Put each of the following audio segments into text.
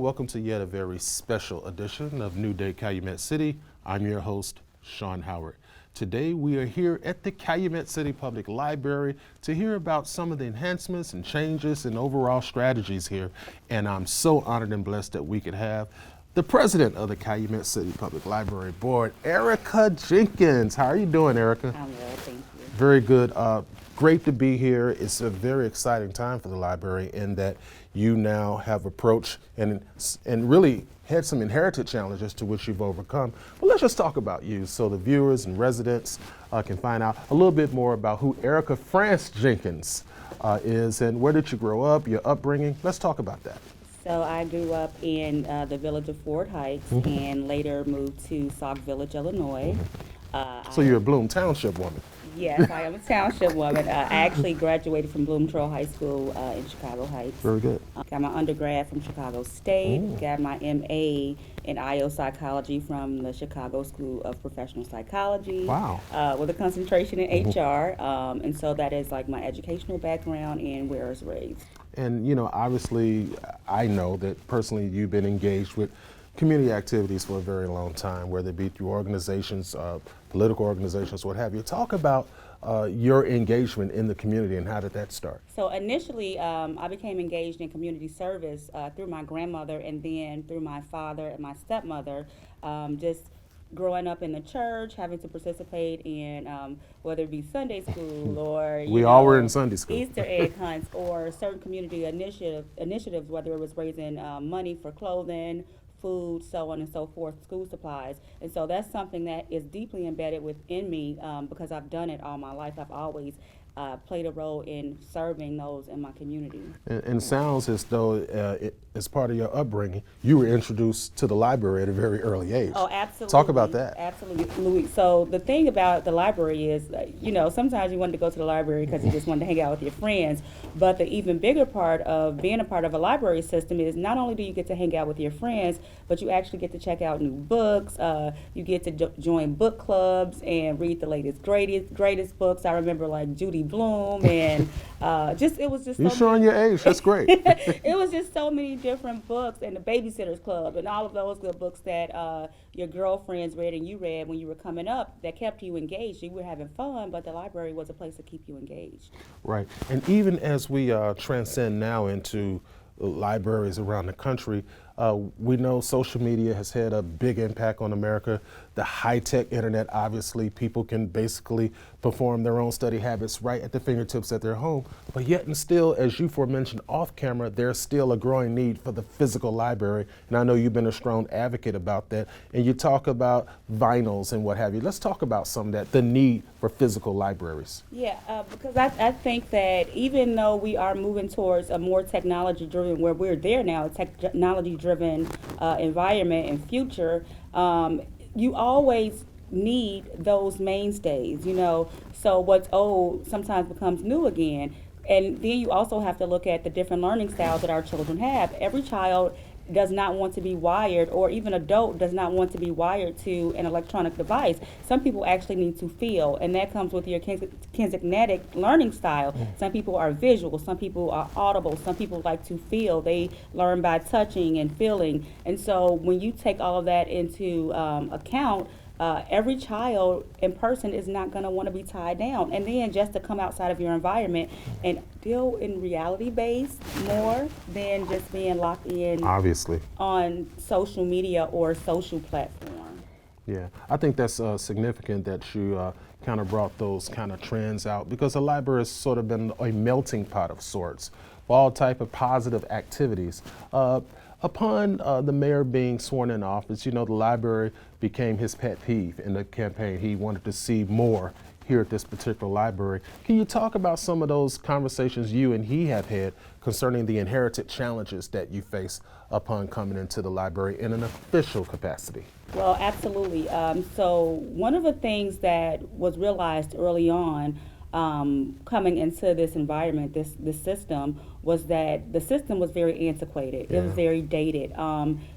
welcome to yet a very special edition of New Day Calumet City. I'm your host, Sean Howard. Today we are here at the Calumet City Public Library to hear about some of the enhancements and changes and overall strategies here. And I'm so honored and blessed that we could have the president of the Calumet City Public Library Board, Erica Jenkins. How are you doing, Erica? I'm well, thank you. Very good. Great to be here. It's a very exciting time for the library in that you now have approached and really had some inherited challenges to which you've overcome. But let's just talk about you so the viewers and residents can find out a little bit more about who Erica France Jenkins is and where did you grow up, your upbringing. Let's talk about that. So I grew up in the village of Ford Heights and later moved to Sauk Village, Illinois. So you're a Bloom Township woman. Yes, I am a township woman. I actually graduated from Bloom Trail High School in Chicago Heights. Very good. Got my undergrad from Chicago State, got my MA in IO Psychology from the Chicago School of Professional Psychology. Wow. With a concentration in HR. And so that is like my educational background and where I was raised. And you know, obviously, I know that personally you've been engaged with community activities for a very long time, whether it be through organizations, political organizations, what have you. Talk about your engagement in the community and how did that start? So initially, I became engaged in community service through my grandmother and then through my father and my stepmother, just growing up in the church, having to participate in whether it be Sunday school or we all were in Sunday school. Easter egg hunts or certain community initiatives, whether it was raising money for clothing, food, so on and so forth, school supplies. And so that's something that is deeply embedded within me because I've done it all my life. I've always played a role in serving those in my community. And sounds as though as part of your upbringing, you were introduced to the library at a very early age. Oh, absolutely. Talk about that. Absolutely. So the thing about the library is, you know, sometimes you wanted to go to the library because you just wanted to hang out with your friends. But the even bigger part of being a part of a library system is not only do you get to hang out with your friends, but you actually get to check out new books. You get to join book clubs and read the latest, greatest books. I remember like Judy Bloom and it was just You're showing your age. That's great. It was just so many different books, and the Babysitter's Club and all of those good books that your girlfriends read and you read when you were coming up that kept you engaged. You were having fun, but the library was a place to keep you engaged. Right. And even as we transcend now into libraries around the country, we know social media has had a big impact on America. The high-tech internet, obviously, people can basically perform their own study habits right at the fingertips at their home. But yet and still, as you forementioned off camera, there's still a growing need for the physical library. And I know you've been a strong advocate about that. And you talk about vinyls and what have you. Let's talk about some of that, the need for physical libraries. Yeah, because I think that even though we are moving towards a more technology-driven, where we're there now, a technology-driven environment and future, you always need those mainstays, you know, so what's old sometimes becomes new again. And then you also have to look at the different learning styles that our children have. Every child does not want to be wired, or even adult does not want to be wired to an electronic device. Some people actually need to feel, and that comes with your kinetic learning style. Some people are visual, some people are audible, some people like to feel. They learn by touching and feeling. And so when you take all of that into account, every child in person is not going to want to be tied down. And then just to come outside of your environment and deal in reality-based more than just being locked in Obviously. On social media or social platform. Yeah, I think that's significant that you kind of brought those kind of trends out, because the library has sort of been a melting pot of sorts for all type of positive activities. Upon the mayor being sworn in office, you know, the library became his pet peeve in the campaign. He wanted to see more here at this particular library. Can you talk about some of those conversations you and he have had concerning the inherited challenges that you face upon coming into the library in an official capacity? Well, absolutely. So one of the things that was realized early on coming into this environment, this system, was that the system was very antiquated. It was Yeah. very dated.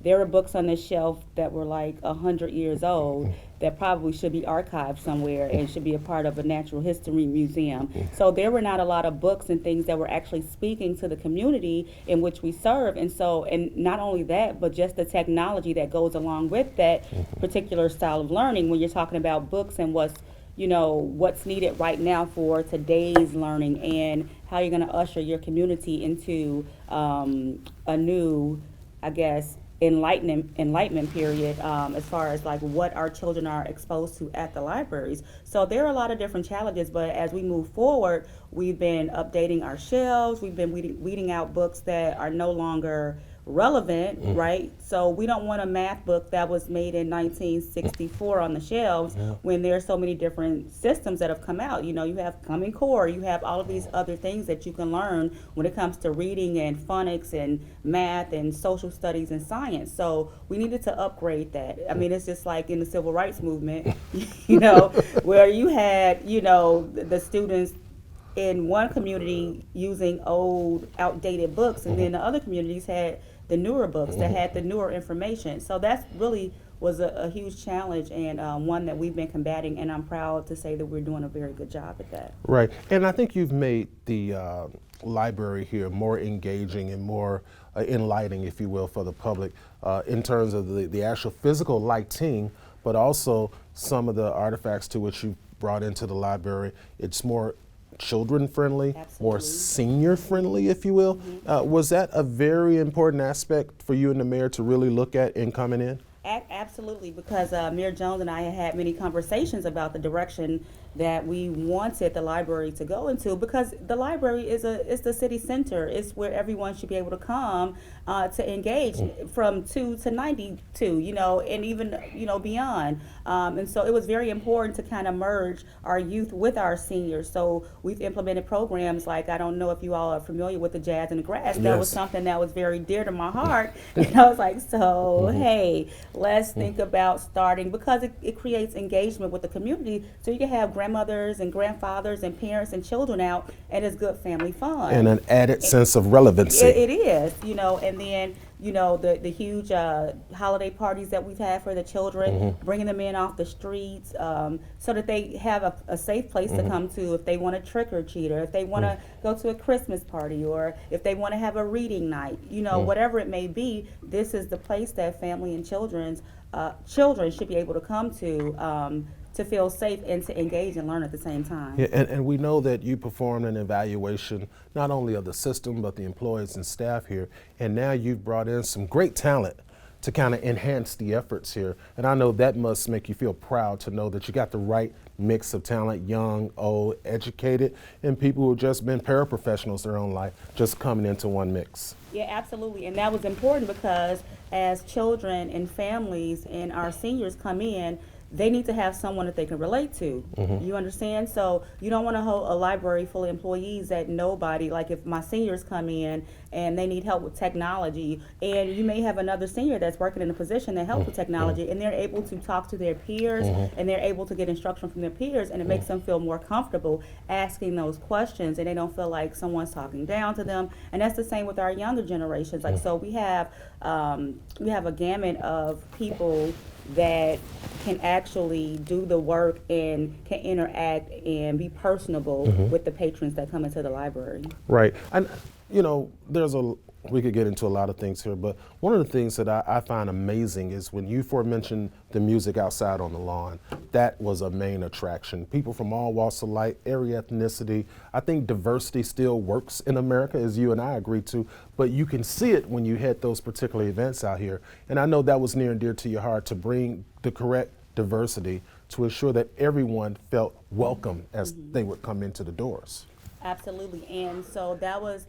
There were books on this shelf that were like 100 years old that probably should be archived somewhere and should be a part of a natural history museum. So there were not a lot of books and things that were actually speaking to the community in which we serve. And so, and not only that, but just the technology that goes along with that particular style of learning when you're talking about books and what's needed right now for today's learning and how you're going to usher your community into a new, I guess, enlightenment period as far as like what our children are exposed to at the libraries. So there are a lot of different challenges, but as we move forward, we've been updating our shelves. We've been weeding out books that are no longer relevant, right? So we don't want a math book that was made in 1964 on the shelves when there's so many different systems that have come out. You have Common Core, you have all of these other things that you can learn when it comes to reading and phonics and math and social studies and science. So we needed to upgrade that. I mean, it's just like in the civil rights movement, where you had, the students in one community using old, outdated books, and then the other communities had the newer books that had the newer information. So that's really was a huge challenge and one that we've been combating, and I'm proud to say that we're doing a very good job at that. Right, and I think you've made the library here more engaging and more enlightening, if you will, for the public in terms of the actual physical lighting, but also some of the artifacts to which you brought into the library. It's more children friendly, more senior friendly, if you will. Was that a very important aspect for you and the mayor to really look at in coming in? Absolutely, because Mayor Jones and I had many conversations about the direction that we wanted the library to go into, because the library is the city center. It's where everyone should be able to come to engage from 2 to 92, and even beyond. And so it was very important to kind of merge our youth with our seniors. So we've implemented programs like, I don't know if you all are familiar with the Jazz in the Grass. That was something that was very dear to my heart. And I was like, hey, let's think about starting, because it creates engagement with the community, so you can have grandmothers and grandfathers and parents and children out, and it's good family fun. And an added sense of relevancy. It is, and then the huge holiday parties that we've had for the children, bringing them in off the streets so that they have a safe place to come to if they want to trick or treat, or if they want to go to a Christmas party, or if they want to have a reading night, whatever it may be. This is the place that family and children should be able to come to feel safe and to engage and learn at the same time. Yeah, and we know that you performed an evaluation not only of the system but the employees and staff here, and now you've brought in some great talent to kind of enhance the efforts here. And I know that must make you feel proud to know that you got the right mix of talent, young, old, educated, and people who have just been paraprofessionals their own life, just coming into one mix. Yeah, absolutely. And that was important because as children and families and our seniors come in, they need to have someone that they can relate to. You understand? So you don't want to hold a library full of employees that nobody, like if my seniors come in and they need help with technology, and you may have another senior that's working in a position that helps with technology, and they're able to talk to their peers, and they're able to get instruction from their peers, and it makes them feel more comfortable asking those questions, and they don't feel like someone's talking down to them. And that's the same with our younger generations. Like, so we have a gamut of people that can actually do the work and can interact and be personable with the patrons that come into the library. Right. And we could get into a lot of things here, but one of the things that I find amazing is when you mentioned the music outside on the lawn. That was a main attraction. People from all walks of life, every ethnicity. I think diversity still works in America, as you and I agree to, but you can see it when you had those particular events out here. And I know that was near and dear to your heart, to bring the correct diversity to ensure that everyone felt welcome as they would come into the doors. Absolutely, and so that was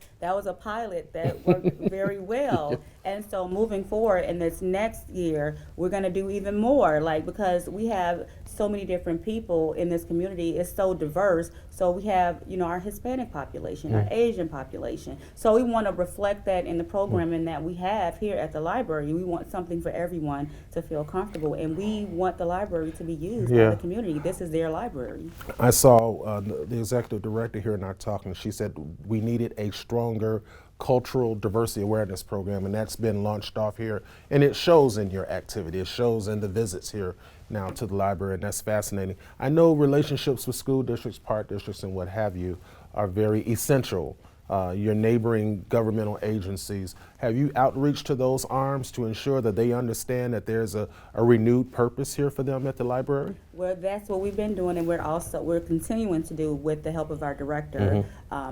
a pilot that worked very well. And so moving forward in this next year, we're going to do even more, like because we have so many different people in this community. It's so diverse. So we have our Hispanic population, our Asian population. So we want to reflect that in the programming that we have here at the library. We want something for everyone to feel comfortable, and we want the library to be used by Yeah. the community. This is their library. I saw the executive director here and I talking. She said we needed a stronger cultural diversity awareness program, and that's been launched off here. And it shows in your activity. It shows in the visits here now to the library, and that's fascinating. I know relationships with school districts, park districts, and what have you are very essential. Your neighboring governmental agencies, have you outreach to those arms to ensure that they understand that there's a renewed purpose here for them at the library? Well, that's what we've been doing, and we're continuing to do with the help of our director,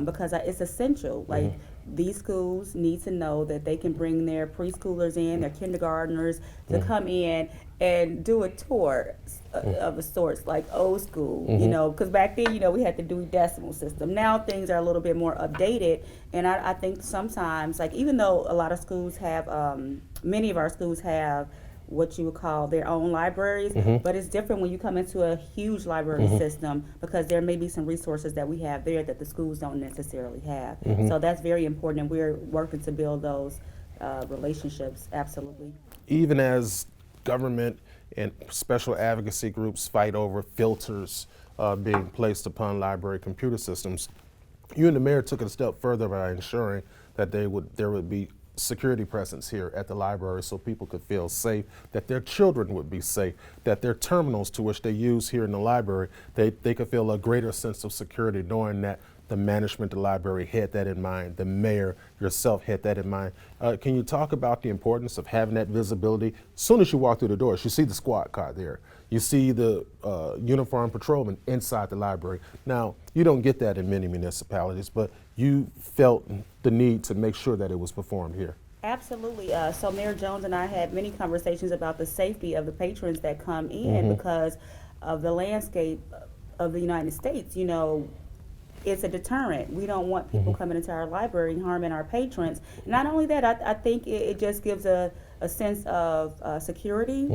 because it's essential. Like these schools need to know that they can bring their preschoolers in, their kindergartners to come in and do a tour of a sorts, like old school, because back then, we had to do decimal system. Now things are a little bit more updated, and I think sometimes, like even though a lot of schools have, many of our schools have what you would call their own libraries, but it's different when you come into a huge library system, because there may be some resources that we have there that the schools don't necessarily have. So that's very important, and we're working to build those relationships, absolutely. Even as government and special advocacy groups fight over filters being placed upon library computer systems, you and the mayor took it a step further by ensuring that there would be security presence here at the library so people could feel safe, that their children would be safe, that their terminals to which they use here in the library, they could feel a greater sense of security knowing that the management of the library had that in mind, the mayor, yourself had that in mind. Can you talk about the importance of having that visibility? As soon as you walk through the doors, you see the squad car there. You see the uniformed patrolman inside the library. Now, you don't get that in many municipalities, but you felt the need to make sure that it was performed here. Absolutely. So Mayor Jones and I had many conversations about the safety of the patrons that come in because of the landscape of the United States. It's a deterrent. We don't want people coming into our library and harming our patrons. Not only that, I think it just gives a sense of security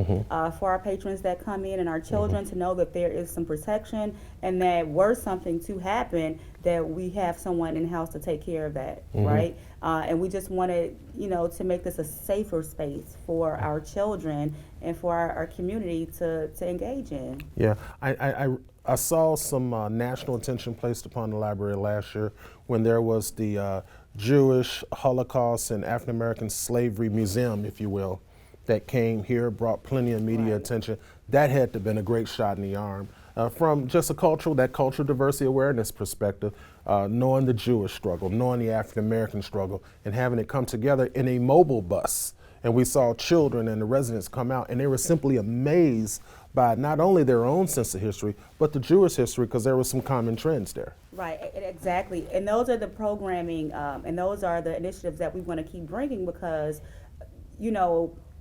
for our patrons that come in and our children to know that there is some protection, and that were something to happen, that we have someone in house to take care of that, right? And we just wanted, to make this a safer space for our children and for our community to engage in. Yeah, I saw some national attention placed upon the library last year when there was the Jewish Holocaust and African American Slavery Museum, if you will, that came here, brought plenty of media attention. That had to have been a great shot in the arm. From just that cultural diversity awareness perspective, knowing the Jewish struggle, knowing the African American struggle, and having it come together in a mobile bus. And we saw children and the residents come out, and they were simply amazed by not only their own sense of history, but the Jewish history, because there were some common trends there. Right, exactly. And those are the programming, and those are the initiatives that we want to keep bringing, because,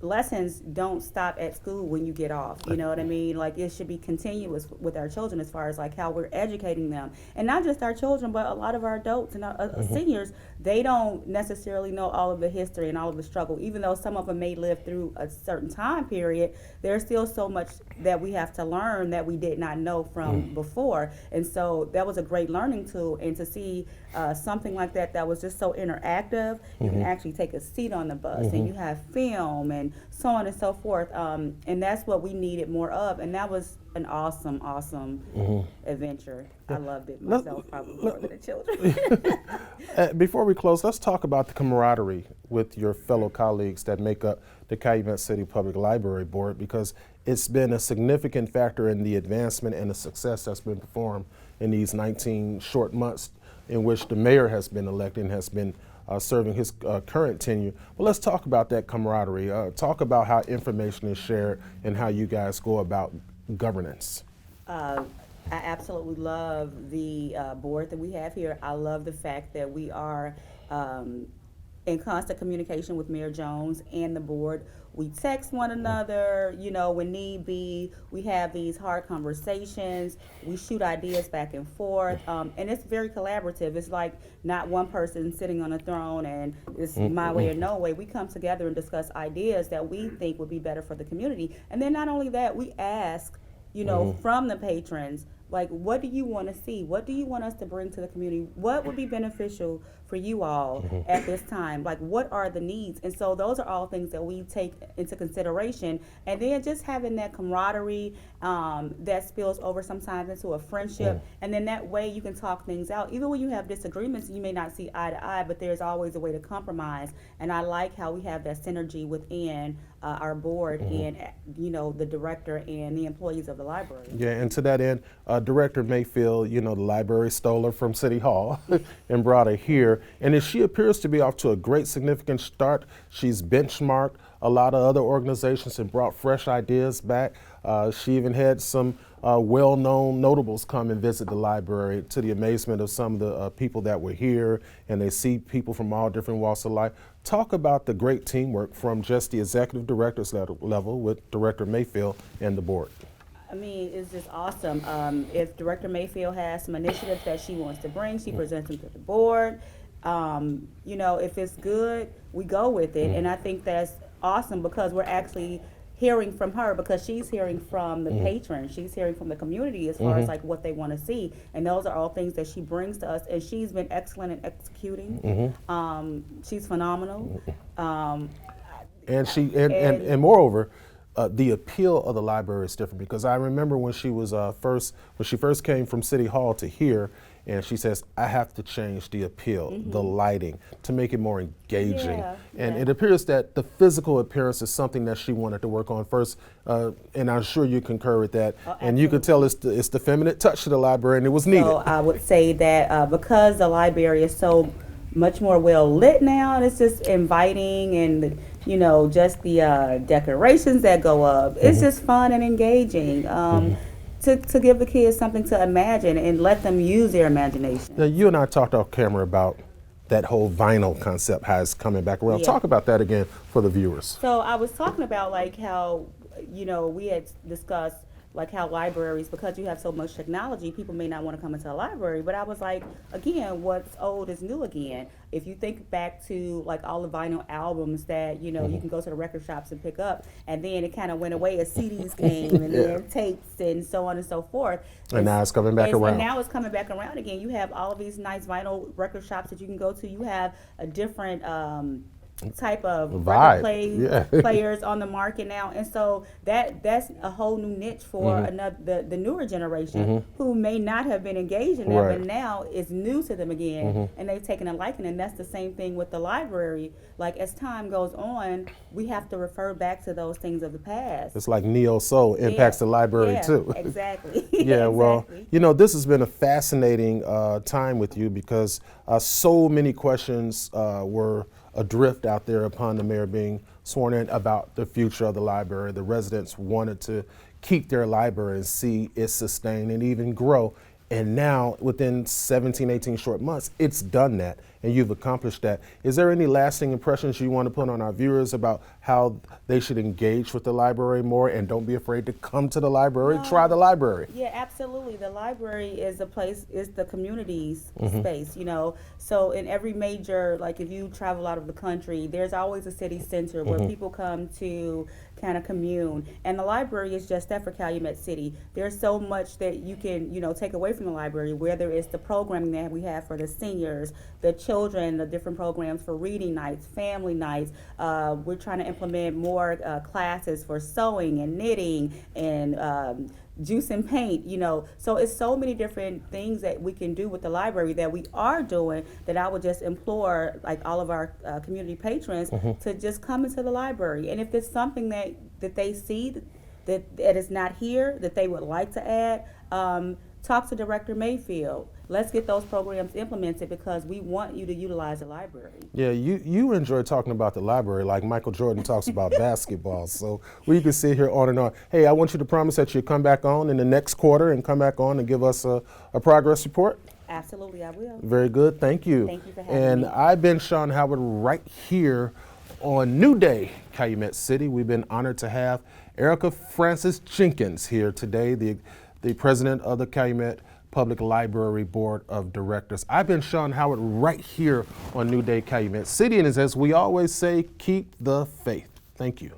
lessons don't stop at school when you get off. You know what I mean? Like, it should be continuous with our children as far as like how we're educating them, and not just our children, but a lot of our adults and our seniors. They don't necessarily know all of the history and all of the struggle, even though some of them may live through a certain time period. There's still so much that we have to learn that we did not know from before, and so that was a great learning tool. And to see something like that was just so interactive. You can actually take a seat on the bus, and you have film and so on and so forth, and that's what we needed more of, and that was an awesome adventure. I loved it myself, probably more than the children. Before we close, let's talk about the camaraderie with your fellow colleagues that make up the Calumet City Public Library Board, because it's been a significant factor in the advancement and the success that's been performed in these 19 short months in which the mayor has been elected and has been serving his current tenure. But let's talk about that camaraderie. Talk about how information is shared and how you guys go about governance. I absolutely love the board that we have here. I love the fact that we are in constant communication with Mayor Jones and the board. We text one another, when need be. We have these hard conversations. We shoot ideas back and forth, and it's very collaborative. It's like not one person sitting on a throne and it's my way or no way. We come together and discuss ideas that we think would be better for the community. And then not only that, we ask, from the patrons, like, what do you want to see? What do you want us to bring to the community? What would be beneficial for you all at this time? Like, what are the needs? And so those are all things that we take into consideration. And then just having that camaraderie that spills over sometimes into a friendship. And then that way you can talk things out. Even when you have disagreements, you may not see eye to eye, but there's always a way to compromise. And I like how we have that synergy within our board and, the director and the employees of the library. Yeah, and to that end, Director Mayfield, the library stole her from City Hall and brought her here. And she appears to be off to a great, significant start. She's benchmarked a lot of other organizations and brought fresh ideas back. She even had some well-known notables come and visit the library, to the amazement of some of the people that were here, and they see people from all different walks of life. Talk about the great teamwork from just the executive director's level with Director Mayfield and the board. I mean, it's just awesome. If Director Mayfield has some initiatives that she wants to bring, she presents them to the board. If it's good, we go with it. And I think that's awesome because we're actually hearing from her, because she's hearing from the patrons. She's hearing from the community as far as like what they want to see. And those are all things that she brings to us. And she's been excellent in executing. She's phenomenal. And moreover, the appeal of the library is different, because I remember when she was when she first came from City Hall to here, and she says, I have to change the appeal, the lighting, to make it more engaging. And it appears that the physical appearance is something that she wanted to work on first, and I'm sure you concur with that. And you could tell it's the feminine touch to the library, and it was needed. So I would say that because the library is so much more well lit now, and it's just inviting, and just the decorations that go up. It's just fun and engaging. To give the kids something to imagine and let them use their imagination. Now, you and I talked off camera about that whole vinyl concept, how it's coming back around. Talk about that again for the viewers. So I was talking about like how, we had discussed like how libraries, because you have so much technology, people may not want to come into a library. But I was like, again, what's old is new again. If you think back to like all the vinyl albums that, you can go to the record shops and pick up, and then it kind of went away as CDs came and then tapes and so on and so forth. And now it's coming back around. And now it's coming back around again. You have all of these nice vinyl record shops that you can go to. You have a different type of players on the market now, and so that's a whole new niche for the newer generation who may not have been engaged in that, but now it's new to them again, and they've taken a liking. And that's the same thing with the library. Like as time goes on, we have to refer back to those things of the past. It's like neo soul impacts the library too. Exactly. Well, this has been a fascinating time with you, because so many questions were adrift out there upon the mayor being sworn in about the future of the library. The residents wanted to keep their library and see it sustain and even grow. And now, within 17, 18 short months, it's done that, and you've accomplished that. Is there any lasting impressions you want to put on our viewers about how they should engage with the library more, and don't be afraid to come to the library, try the library? Yeah, absolutely. The library is the community's space, So in every major, like if you travel out of the country, there's always a city center where people come to kind of commune. And the library is just that for Calumet City. There's so much that you can, take away from the library, whether it's the programming that we have for the seniors, the children, the different programs for reading nights, family nights. We're trying to implement more classes for sewing and knitting and juice and paint, So it's so many different things that we can do with the library that we are doing, that I would just implore like all of our community patrons to just come into the library. And if there's something that they see that is not here that they would like to add, talk to Director Mayfield. Let's get those programs implemented, because we want you to utilize the library. Yeah, you enjoy talking about the library like Michael Jordan talks about basketball. So we can sit here on and on. Hey, I want you to promise that you'll come back on in the next quarter and come back on and give us a progress report. Absolutely, I will. Very good. Thank you. Thank you for having and me. I've been Sean Howard right here on New Day, Calumet City. We've been honored to have Erica Francis Jenkins here today, the president of the Calumet Public Library Board of Directors. I've been Sean Howard right here on New Day, Calumet City. And as we always say, keep the faith. Thank you.